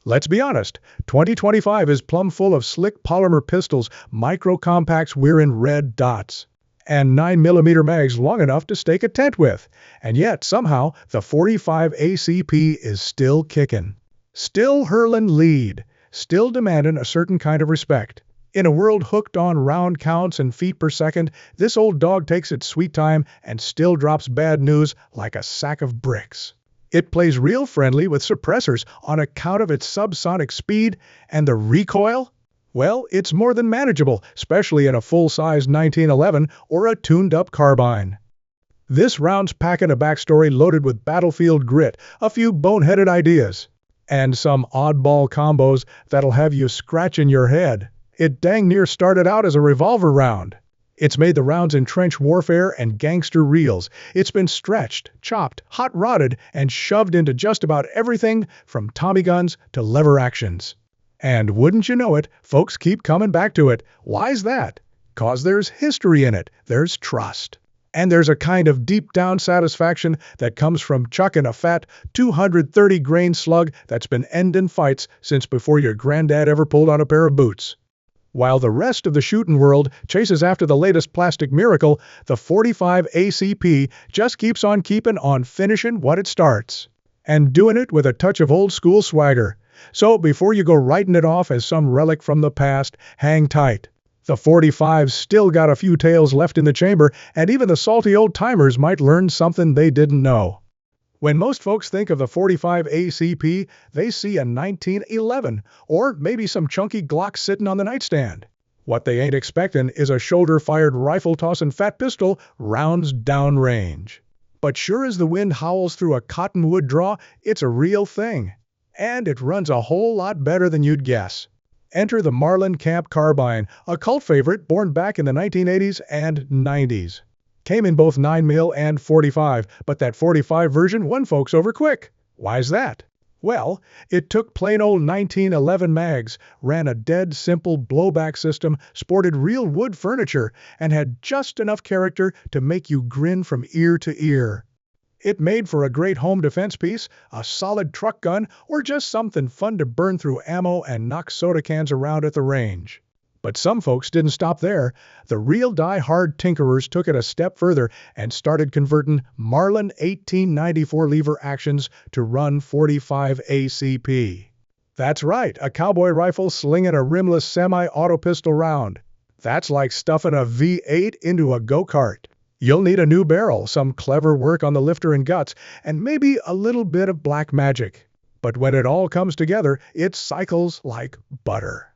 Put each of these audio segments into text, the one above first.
Let's be honest, 2025 is plumb full of slick polymer pistols, micro compacts wearing red dots, and 9mm mags long enough to stake a tent with. And yet, somehow, the 45 ACP is still kicking. Still hurling lead. Still demanding a certain kind of respect. In a world hooked on round counts and feet per second, this old dog takes its sweet time and still drops bad news like a sack of bricks. It plays real friendly with suppressors on account of its subsonic speed, and the recoil? Well, it's more than manageable, especially in a full-size 1911 or a tuned-up carbine. This round's packing a backstory loaded with battlefield grit, a few boneheaded ideas, and some oddball combos that'll have you scratching your head. It dang near started out as a revolver round. It's made the rounds in trench warfare and gangster reels. It's been stretched, chopped, hot-rodded, and shoved into just about everything from Tommy guns to lever actions. And wouldn't you know it, folks keep coming back to it. Why's that? 'Cause there's history in it. There's trust. And there's a kind of deep-down satisfaction that comes from chucking a fat 230-grain slug that's been ending fights since before your granddad ever pulled on a pair of boots. While the rest of the shooting world chases after the latest plastic miracle, the 45 ACP just keeps on keeping on finishing what it starts. And doing it with a touch of old-school swagger. So before you go writing it off as some relic from the past, hang tight. The 45's still got a few tails left in the chamber, and even the salty old-timers might learn something they didn't know. When most folks think of the 45 ACP, they see a 1911, or maybe some chunky Glock sitting on the nightstand. What they ain't expecting is a shoulder-fired rifle-tossing fat pistol rounds downrange. But sure as the wind howls through a cottonwood draw, it's a real thing. And it runs a whole lot better than you'd guess. Enter the Marlin Camp Carbine, a cult favorite born back in the 1980s and 90s. Came in both 9mm and 45, but that 45 version won folks over quick. Why's that? Well, it took plain old 1911 mags, ran a dead simple blowback system, sported real wood furniture, and had just enough character to make you grin from ear to ear. It made for a great home defense piece, a solid truck gun, or just something fun to burn through ammo and knock soda cans around at the range. But some folks didn't stop there. The real die-hard tinkerers took it a step further and started converting Marlin 1894 lever actions to run 45 ACP. That's right, a cowboy rifle slinging a rimless semi-auto pistol round. That's like stuffing a V8 into a go-kart. You'll need a new barrel, some clever work on the lifter and guts, and maybe a little bit of black magic. But when it all comes together, it cycles like butter.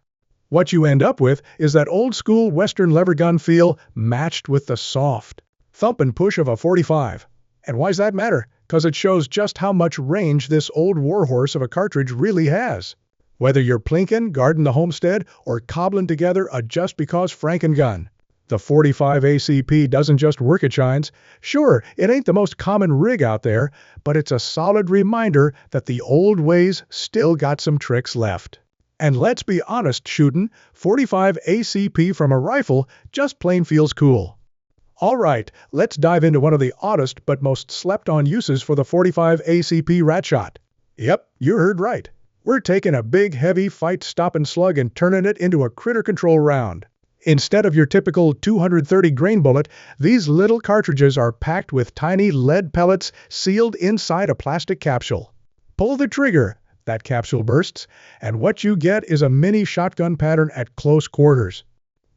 What you end up with is that old-school Western lever gun feel matched with the soft, thumping push of a 45. And why's that matter? 'Cause it shows just how much range this old warhorse of a cartridge really has. Whether you're plinking, guarding the homestead, or cobbling together a just-because Franken gun, the 45 ACP doesn't just work, it shines. Sure, it ain't the most common rig out there, but it's a solid reminder that the old ways still got some tricks left. And let's be honest, shooting 45 ACP from a rifle just plain feels cool. All right, let's dive into one of the oddest but most slept-on uses for the 45 ACP ratshot. Yep, you heard right. We're taking a big, heavy fight-stopping slug and turning it into a critter control round. Instead of your typical 230-grain bullet, these little cartridges are packed with tiny lead pellets sealed inside a plastic capsule. Pull the trigger. That capsule bursts, and what you get is a mini shotgun pattern at close quarters.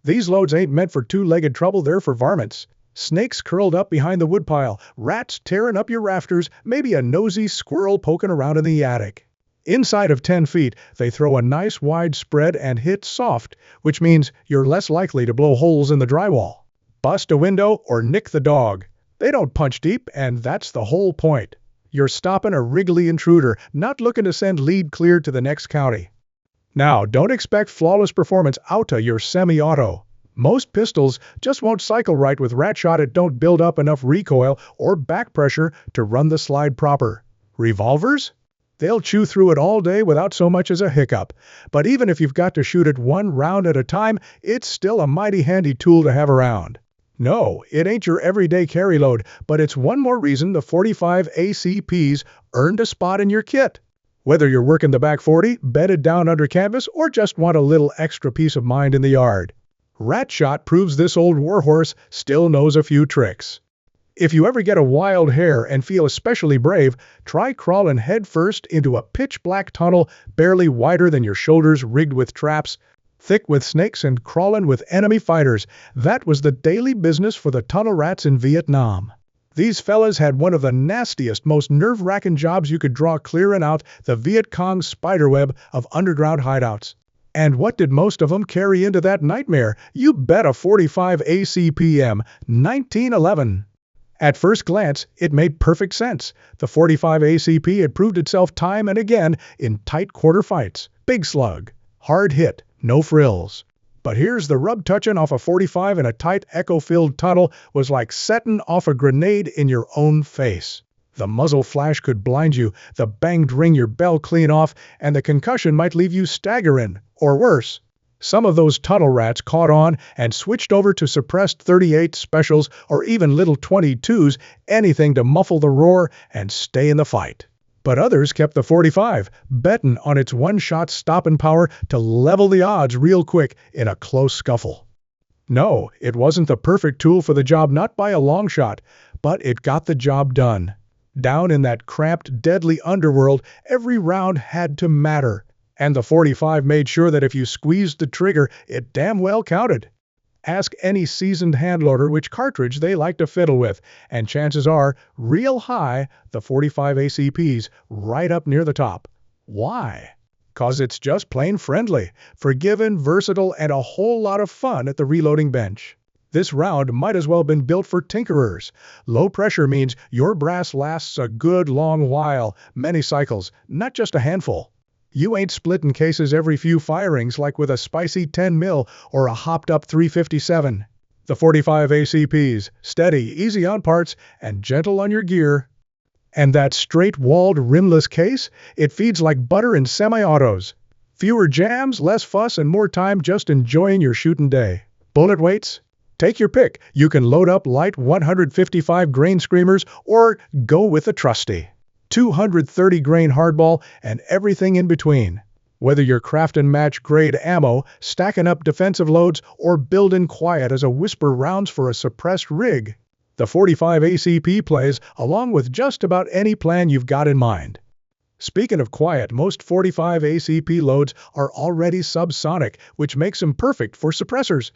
These loads ain't meant for two-legged trouble, they're for varmints. Snakes curled up behind the woodpile, rats tearing up your rafters, maybe a nosy squirrel poking around in the attic. Inside of 10 feet, they throw a nice wide spread and hit soft, which means you're less likely to blow holes in the drywall, bust a window, or nick the dog. They don't punch deep, and that's the whole point. You're stopping a wriggly intruder, not looking to send lead clear to the next county. Now, don't expect flawless performance out of your semi-auto. Most pistols just won't cycle right with ratshot. It don't build up enough recoil or back pressure to run the slide proper. Revolvers? They'll chew through it all day without so much as a hiccup. But even if you've got to shoot it one round at a time, it's still a mighty handy tool to have around. No, it ain't your everyday carry load, but it's one more reason the 45 ACPs earned a spot in your kit. Whether you're working the back 40, bedded down under canvas, or just want a little extra peace of mind in the yard, Ratshot proves this old warhorse still knows a few tricks. If you ever get a wild hair and feel especially brave, try crawling headfirst into a pitch-black tunnel barely wider than your shoulders, rigged with traps, thick with snakes, and crawling with enemy fighters. That was the daily business for the tunnel rats in Vietnam. These fellas had one of the nastiest, most nerve-wracking jobs you could draw, clearing out the Viet Cong's spiderweb of underground hideouts. And what did most of them carry into that nightmare? You bet a 45 ACP M1917. At first glance, it made perfect sense. The 45 ACP had proved itself time and again in tight quarter fights. Big slug, hard hit, no frills. But here's the rub: touching off a 45 in a tight, echo-filled tunnel was like setting off a grenade in your own face. The muzzle flash could blind you, the bang'd ring your bell clean off, and the concussion might leave you staggering, or worse. Some of those tunnel rats caught on and switched over to suppressed 38 specials or even little 22s, anything to muffle the roar and stay in the fight. But others kept the 45, betting on its one-shot stopping power to level the odds real quick in a close scuffle. No, it wasn't the perfect tool for the job, not by a long shot, but it got the job done. Down in that cramped, deadly underworld, every round had to matter. And the 45 made sure that if you squeezed the trigger, it damn well counted. Ask any seasoned handloader which cartridge they like to fiddle with, and chances are, real high, the 45 ACP's right up near the top. Why? 'Cause it's just plain friendly, forgiving, versatile, and a whole lot of fun at the reloading bench. This round might as well have been built for tinkerers. Low pressure means your brass lasts a good long while, many cycles, not just a handful. You ain't splitting cases every few firings like with a spicy 10 mil or a hopped-up 357. The 45 ACPs, steady, easy on parts, and gentle on your gear. And that straight-walled, rimless case, it feeds like butter in semi-autos. Fewer jams, less fuss, and more time just enjoying your shooting day. Bullet weights? Take your pick. You can load up light 155 grain screamers or go with the trusty 230 grain hardball and everything in between. Whether you're crafting match-grade ammo, stacking up defensive loads, or building quiet as a whisper rounds for a suppressed rig, the 45 ACP plays along with just about any plan you've got in mind. Speaking of quiet, most 45 ACP loads are already subsonic, which makes them perfect for suppressors.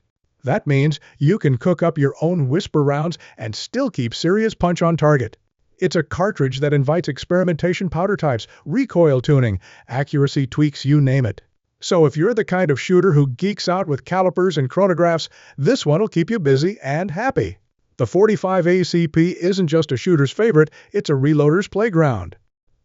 That means you can cook up your own whisper rounds and still keep serious punch on target. It's a cartridge that invites experimentation, powder types, recoil tuning, accuracy tweaks, you name it. So if you're the kind of shooter who geeks out with calipers and chronographs, this one will keep you busy and happy. The 45 ACP isn't just a shooter's favorite, it's a reloader's playground.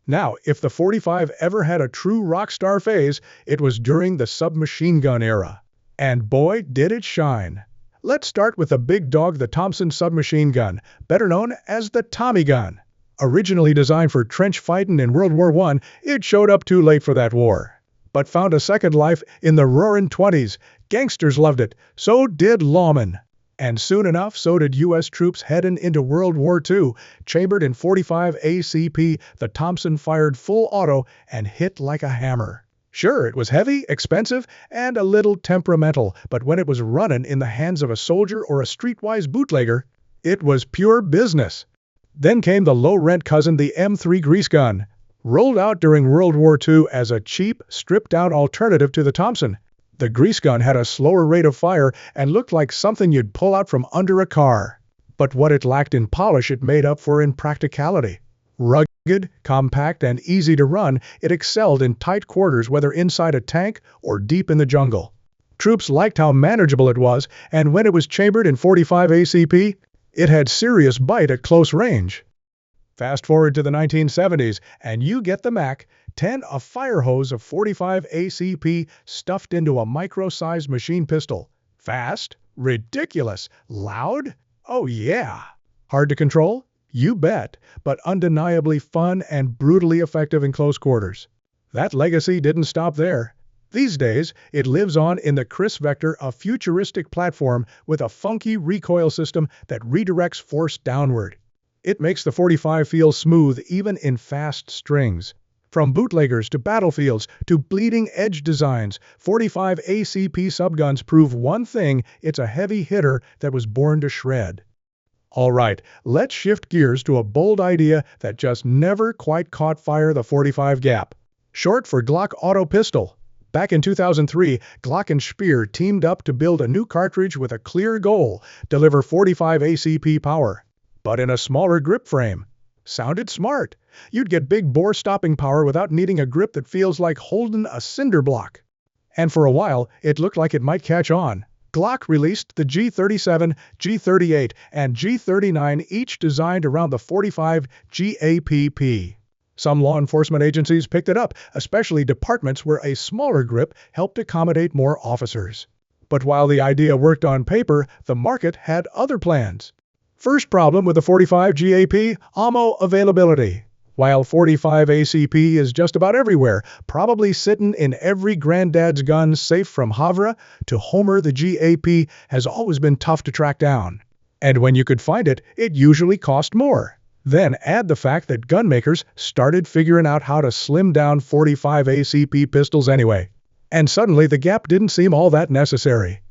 Now, if the 45 ever had a true rock star phase, it was during the submachine gun era. And boy, did it shine. Let's start with the big dog, the Thompson submachine gun, better known as the Tommy gun. Originally designed for trench fighting in World War I, it showed up too late for that war, but found a second life in the roaring 20s. Gangsters loved it, so did lawmen. And soon enough, so did U.S. troops heading into World War II. Chambered in 45 ACP, the Thompson fired full auto and hit like a hammer. Sure, it was heavy, expensive, and a little temperamental, but when it was running in the hands of a soldier or a streetwise bootlegger, it was pure business. Then came the low-rent cousin, the M3 grease gun, rolled out during World War II as a cheap, stripped-down alternative to the Thompson. The grease gun had a slower rate of fire and looked like something you'd pull out from under a car. But what it lacked in polish, it made up for in practicality. Rugged, compact, and easy to run, it excelled in tight quarters, whether inside a tank or deep in the jungle. Troops liked how manageable it was, and when it was chambered in 45 ACP, it had serious bite at close range. Fast forward to the 1970s, and you get the Mac-10, a fire hose of 45 ACP stuffed into a micro-sized machine pistol. Fast? Ridiculous? Loud? Oh yeah. Hard to control? You bet, but undeniably fun and brutally effective in close quarters. That legacy didn't stop there. These days, it lives on in the Chris Vector, a futuristic platform with a funky recoil system that redirects force downward. It makes the 45 feel smooth even in fast strings. From bootleggers to battlefields to bleeding-edge designs, 45 ACP subguns prove one thing: it's a heavy hitter that was born to shred. All right, let's shift gears to a bold idea that just never quite caught fire: the 45 gap. Short for Glock Auto Pistol. Back in 2003, Glock and Speer teamed up to build a new cartridge with a clear goal: deliver 45 ACP power, but in a smaller grip frame. Sounded smart. You'd get big bore stopping power without needing a grip that feels like holding a cinder block. And for a while, it looked like it might catch on. Glock released the G37, G38, and G39, each designed around the 45 GAPP. Some law enforcement agencies picked it up, especially departments where a smaller grip helped accommodate more officers. But while the idea worked on paper, the market had other plans. First problem with the 45 GAP: ammo availability. While 45 ACP is just about everywhere, probably sitting in every granddad's gun safe from Havre to Homer, the GAP has always been tough to track down. And when you could find it, it usually cost more. Then add the fact that gunmakers started figuring out how to slim down 45 ACP pistols anyway. And suddenly the gap didn't seem all that necessary.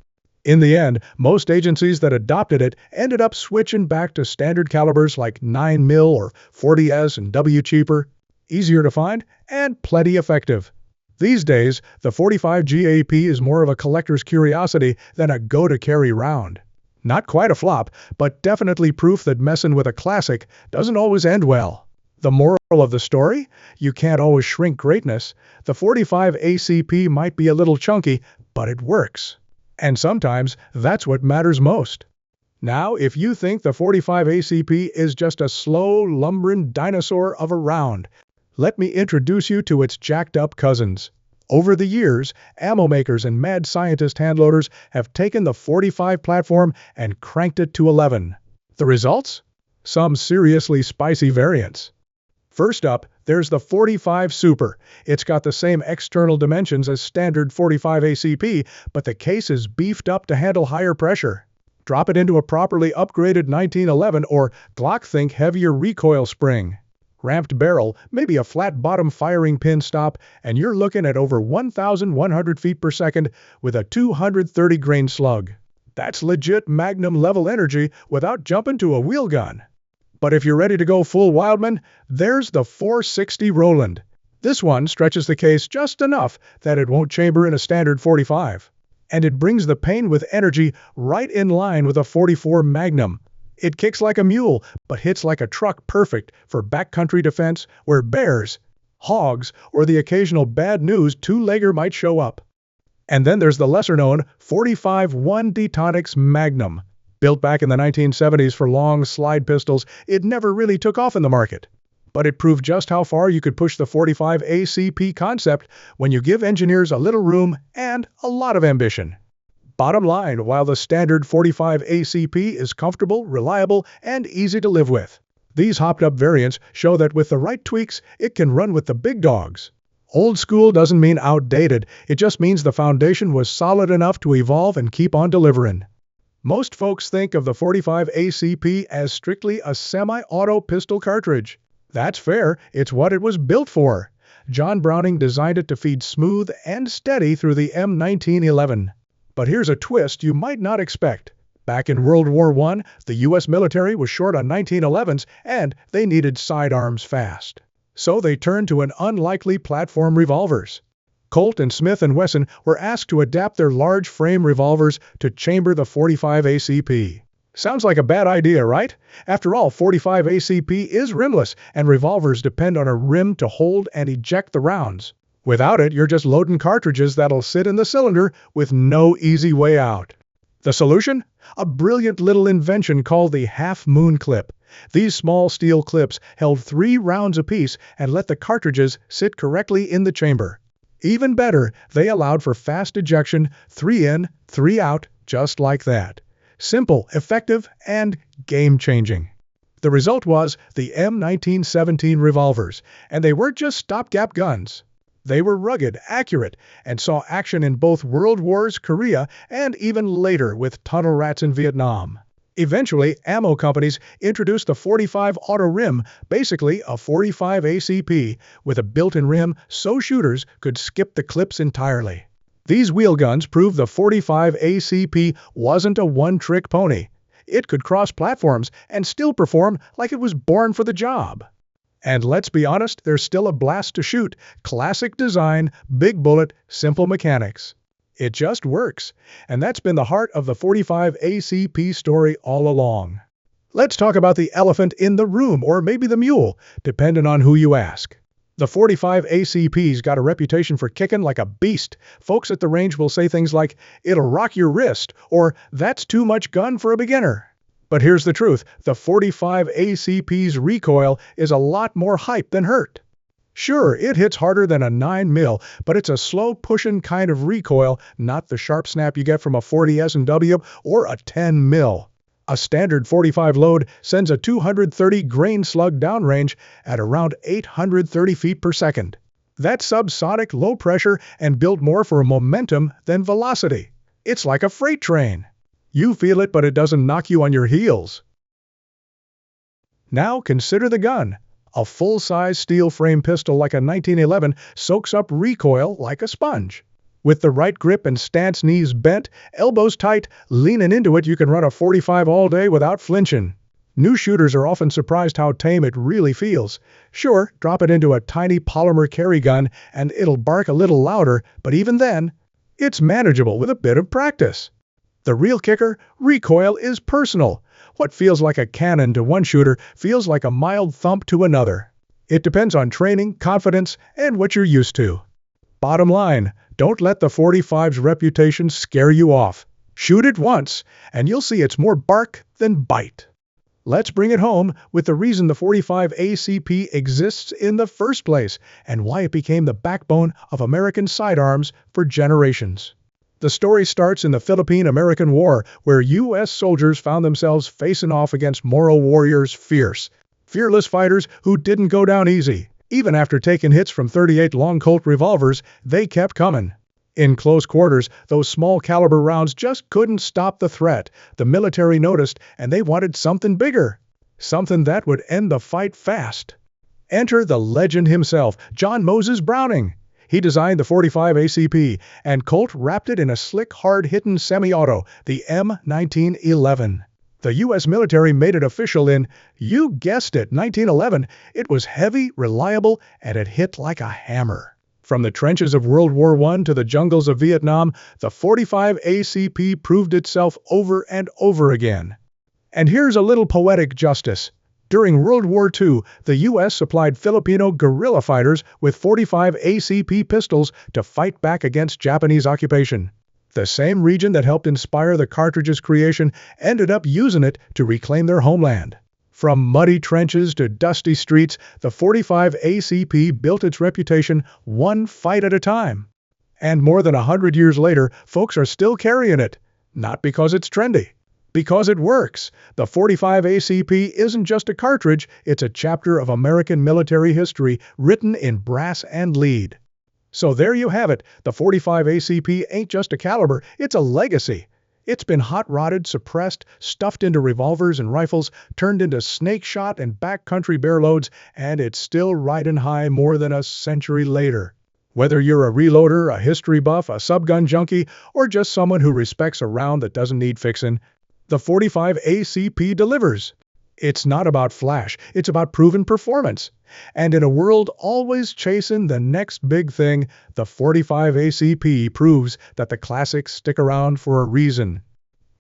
In the end, most agencies that adopted it ended up switching back to standard calibers like 9mm or 40S and W, cheaper, easier to find, and plenty effective. These days, the 45 GAP is more of a collector's curiosity than a go-to-carry round. Not quite a flop, but definitely proof that messing with a classic doesn't always end well. The moral of the story? You can't always shrink greatness. The 45 ACP might be a little chunky, but it works. And sometimes that's what matters most. Now, if you think the 45 ACP is just a slow, lumbering dinosaur of a round, let me introduce you to its jacked-up cousins. Over the years, ammo makers and mad scientist handloaders have taken the 45 platform and cranked it to 11. The results? Some seriously spicy variants. First up, there's the 45 Super. It's got the same external dimensions as standard 45 ACP, but the case is beefed up to handle higher pressure. Drop it into a properly upgraded 1911 or Glock think heavier recoil spring. Ramped barrel, maybe a flat bottom firing pin stop, and you're looking at over 1,100 feet per second with a 230 grain slug. That's legit Magnum level energy without jumping to a wheel gun. But if you're ready to go full wildman, there's the 460 Roland. This one stretches the case just enough that it won't chamber in a standard 45. And it brings the pain with energy right in line with a 44 Magnum. It kicks like a mule, but hits like a truck, perfect for backcountry defense where bears, hogs, or the occasional bad news two-legger might show up. And then there's the lesser-known 45 1D Magnum. Built back in the 1970s for long slide pistols, it never really took off in the market. But it proved just how far you could push the 45 ACP concept when you give engineers a little room and a lot of ambition. Bottom line, while the standard 45 ACP is comfortable, reliable, and easy to live with, these hopped-up variants show that with the right tweaks, it can run with the big dogs. Old school doesn't mean outdated, it just means the foundation was solid enough to evolve and keep on delivering. Most folks think of the 45 ACP as strictly a semi-auto pistol cartridge. That's fair, it's what it was built for. John Browning designed it to feed smooth and steady through the M1911. But here's a twist you might not expect. Back in World War I, the US military was short on 1911s and they needed sidearms fast. So they turned to an unlikely platform revolvers. Colt and Smith & Wesson were asked to adapt their large frame revolvers to chamber the 45 ACP. Sounds like a bad idea, right? After all, 45 ACP is rimless, and revolvers depend on a rim to hold and eject the rounds. Without it, you're just loading cartridges that'll sit in the cylinder with no easy way out. The solution? A brilliant little invention called the half-moon clip. These small steel clips held 3 rounds apiece and let the cartridges sit correctly in the chamber. Even better, they allowed for fast ejection, 3 in, 3 out, just like that. Simple, effective, and game-changing. The result was the M1917 revolvers, and they weren't just stopgap guns. They were rugged, accurate, and saw action in both World Wars, Korea, and even later with tunnel rats in Vietnam. Eventually, ammo companies introduced the 45 Auto Rim, basically a 45 ACP, with a built-in rim so shooters could skip the clips entirely. These wheelguns proved the 45 ACP wasn't a one-trick pony. It could cross platforms and still perform like it was born for the job. And let's be honest, there's still a blast to shoot. Classic design, big bullet, simple mechanics. It just works, and that's been the heart of the 45 ACP story all along. Let's talk about the elephant in the room, or maybe the mule, depending on who you ask. The 45 ACP's got a reputation for kicking like a beast. Folks at the range will say things like, "It'll rock your wrist," or "That's too much gun for a beginner." But here's the truth, the 45 ACP's recoil is a lot more hype than hurt. Sure, it hits harder than a 9mm, but it's a slow-pushing kind of recoil, not the sharp snap you get from a 40 S&W or a 10mm. A standard 45 load sends a 230 grain slug downrange at around 830 feet per second. That's subsonic, low pressure, and built more for momentum than velocity. It's like a freight train. You feel it, but it doesn't knock you on your heels. Now consider the gun. A full-size steel frame pistol like a 1911 soaks up recoil like a sponge. With the right grip and stance, knees bent, elbows tight, leaning into it, you can run a 45 all day without flinching. New shooters are often surprised how tame it really feels. Sure, drop it into a tiny polymer carry gun and it'll bark a little louder, but even then, it's manageable with a bit of practice. The real kicker, recoil is personal. What feels like a cannon to one shooter feels like a mild thump to another. It depends on training, confidence, and what you're used to. Bottom line, don't let the 45's reputation scare you off. Shoot it once, and you'll see it's more bark than bite. Let's bring it home with the reason the 45 ACP exists in the first place, and why it became the backbone of American sidearms for generations. The story starts in the Philippine-American War, where U.S. soldiers found themselves facing off against Moro warriors, fearless fighters who didn't go down easy. Even after taking hits from 38 long Colt revolvers, they kept coming. In close quarters, those small-caliber rounds just couldn't stop the threat. The military noticed, and they wanted something bigger. Something that would end the fight fast. Enter the legend himself, John Moses Browning. He designed the 45 ACP, and Colt wrapped it in a slick, hard-hitting semi-auto, the M1911. The U.S. military made it official in, you guessed it, 1911. It was heavy, reliable, and it hit like a hammer. From the trenches of World War I to the jungles of Vietnam, the 45 ACP proved itself over and over again. And here's a little poetic justice. During World War II, the U.S. supplied Filipino guerrilla fighters with 45 ACP pistols to fight back against Japanese occupation. The same region that helped inspire the cartridge's creation ended up using it to reclaim their homeland. From muddy trenches to dusty streets, the 45 ACP built its reputation one fight at a time. And more than 100 years later, folks are still carrying it. Not because it's trendy. Because it works. The 45 ACP isn't just a cartridge, it's a chapter of American military history written in brass and lead. So there you have it. The 45 ACP ain't just a caliber, it's a legacy. It's been hot-rodded, suppressed, stuffed into revolvers and rifles, turned into snake shot and backcountry bear loads, and it's still riding high more than a century later. Whether you're a reloader, a history buff, a subgun junkie, or just someone who respects a round that doesn't need fixing, the 45 ACP delivers. It's not about flash, it's about proven performance. And in a world always chasing the next big thing, the 45 ACP proves that the classics stick around for a reason.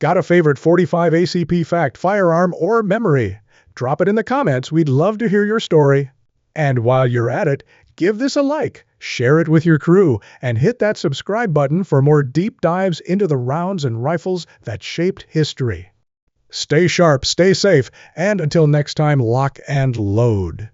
Got a favorite 45 ACP fact, firearm, or memory? Drop it in the comments, we'd love to hear your story. And while you're at it, give this a like, share it with your crew, and hit that subscribe button for more deep dives into the rounds and rifles that shaped history. Stay sharp, stay safe, and until next time, lock and load.